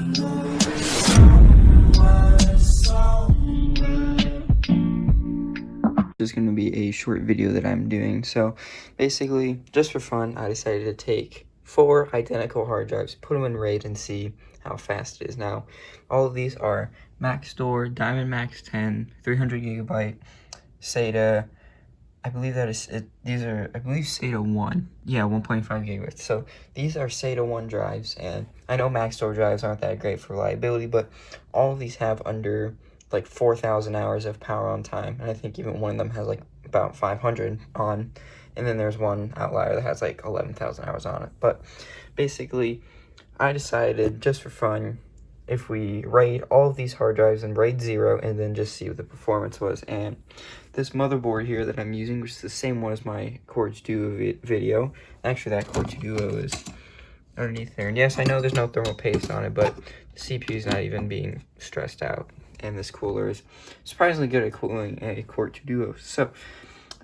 Is going to be a short video that I'm doing. So basically, just for fun, I decided to take 4 identical hard drives, put them in RAID, and see how fast it is. Now, all of these are Maxtor Diamond Max 10, 300 gigabyte SATA. I believe that is it. These are, I believe, SATA 1. Yeah, 1.5 gigabytes. So these are SATA 1 drives, and I know Maxtor drives aren't that great for reliability, but all of these have under like 4,000 hours of power on time, and I think even one of them has like about 500 on, and then there's one outlier that has like 11,000 hours on it. But basically, I decided just for fun, if we RAID all of these hard drives and RAID 0 and then just see what the performance was. And this motherboard here that I'm using, which is the same one as my Quartz Duo video, actually that Quartz Duo is underneath there. And yes, I know there's no thermal paste on it, but the CPU is not even being stressed out. And this cooler is surprisingly good at cooling a Quartz Duo. So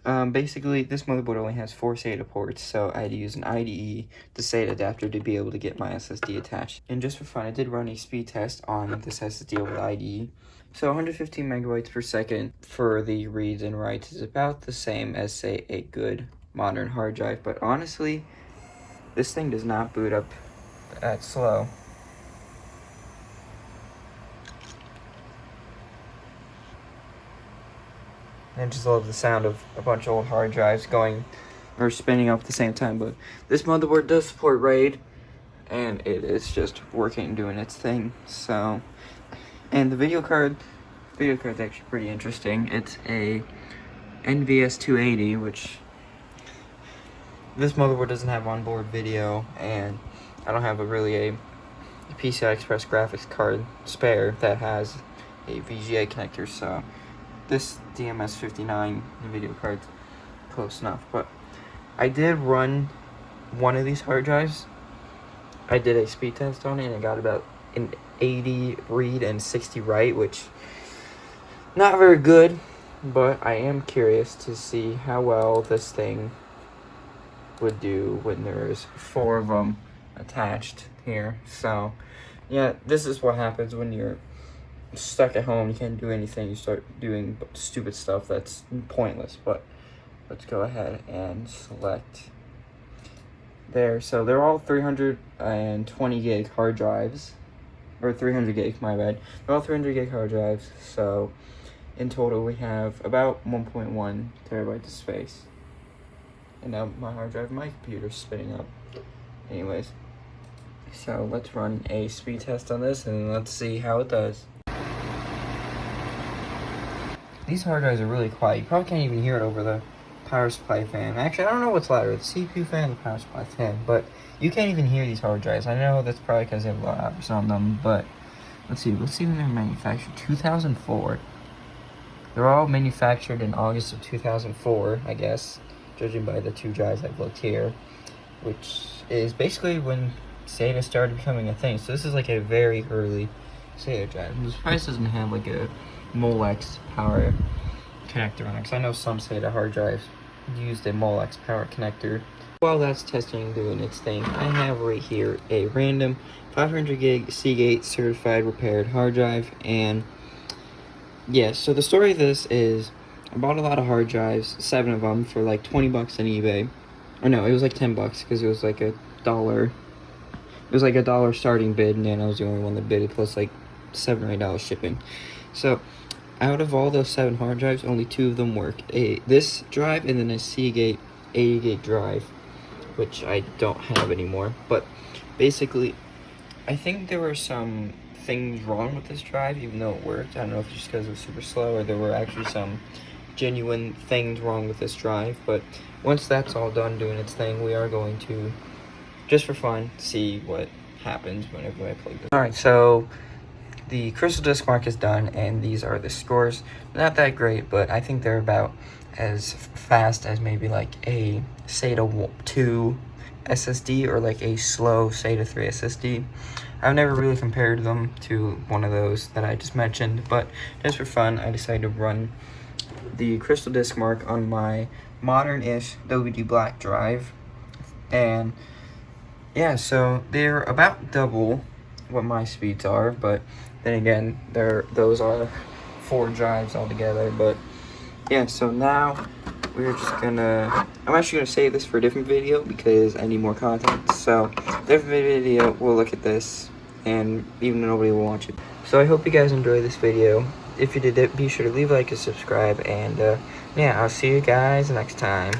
basically, this motherboard only has 4 SATA ports, so I had to use an IDE, the SATA adapter, to be able to get my SSD attached. And just for fun, I did run a speed test on this SSD over the IDE. So 115 megabytes per second for the reads and writes is about the same as, say, a good modern hard drive. But honestly, this thing does not boot up that slow. I just love the sound of a bunch of old hard drives going or spinning up at the same time. But this motherboard does support RAID, and it is just working, doing its thing. So, and the video card's actually pretty interesting. It's a NVS 280, which this motherboard doesn't have onboard video, and I don't have a PCI Express graphics card spare that has a VGA connector, so this DMS59 video card's close enough. But I did run one of these hard drives. I did a speed test on it, and it got about an 80 read and 60 write, which not very good, but I am curious to see how well this thing would do when there's 4 of them attached here. So yeah, this is what happens when you're stuck at home. You can't do anything. You start doing stupid stuff that's pointless. But let's go ahead and select there. So they're all 320 gig hard drives, or 300 gig, my bad. They're all 300 gig hard drives. So in total we have about 1.1 terabytes of space. And now my hard drive, my computer's spinning up. Anyways, so let's run a speed test on this, and let's see how it does. These hard drives are really quiet. You probably can't even hear it over the power supply fan. Actually, I don't know what's louder, the CPU fan or the power supply fan, but you can't even hear these hard drives. I know that's probably because they have a lot of apps on them, but let's see when they're manufactured. 2004. They're all manufactured in August of 2004, I guess, judging by the 2 drives I've looked here, which is basically when SATA started becoming a thing. So this is like a very early SATA drive. This price doesn't have like a Molex power connector on it, because I know some SATA hard drives used a Molex power connector. While that's testing and doing its thing, I have right here a random 500 gig Seagate certified repaired hard drive. And yeah, so the story of this is I bought a lot of hard drives, 7 of them, for like 20 bucks on eBay. Or no, it was like 10 bucks because it was like $1. It was like $1 starting bid, and then I was the only one that bid, plus like $7 or $8 shipping. So out of all those 7 hard drives, only 2 of them work. This drive and then a Seagate 80 gig drive, which I don't have anymore. But basically, I think there were some things wrong with this drive, even though it worked. I don't know if it's just because it was super slow, or there were actually some genuine things wrong with this drive. But once that's all done doing its thing, we are going to, just for fun, see what happens whenever I play this. Alright, so the Crystal Disk Mark is done, and these are the scores. Not that great, but I think they're about as fast as maybe like a SATA 2 SSD or like a slow SATA 3 SSD. I've never really compared them to one of those that I just mentioned, but just for fun, I decided to run the Crystal Disk Mark on my modern-ish WD Black drive. And yeah, so they're about double what my speeds are, but then again, those are 4 drives altogether. But yeah, so now we're just gonna, I'm actually gonna save this for a different video because I need more content. So different video, we'll look at this, and even though nobody will watch it. So I hope you guys enjoyed this video. If you did, be sure to leave a like and subscribe, and yeah, I'll see you guys next time.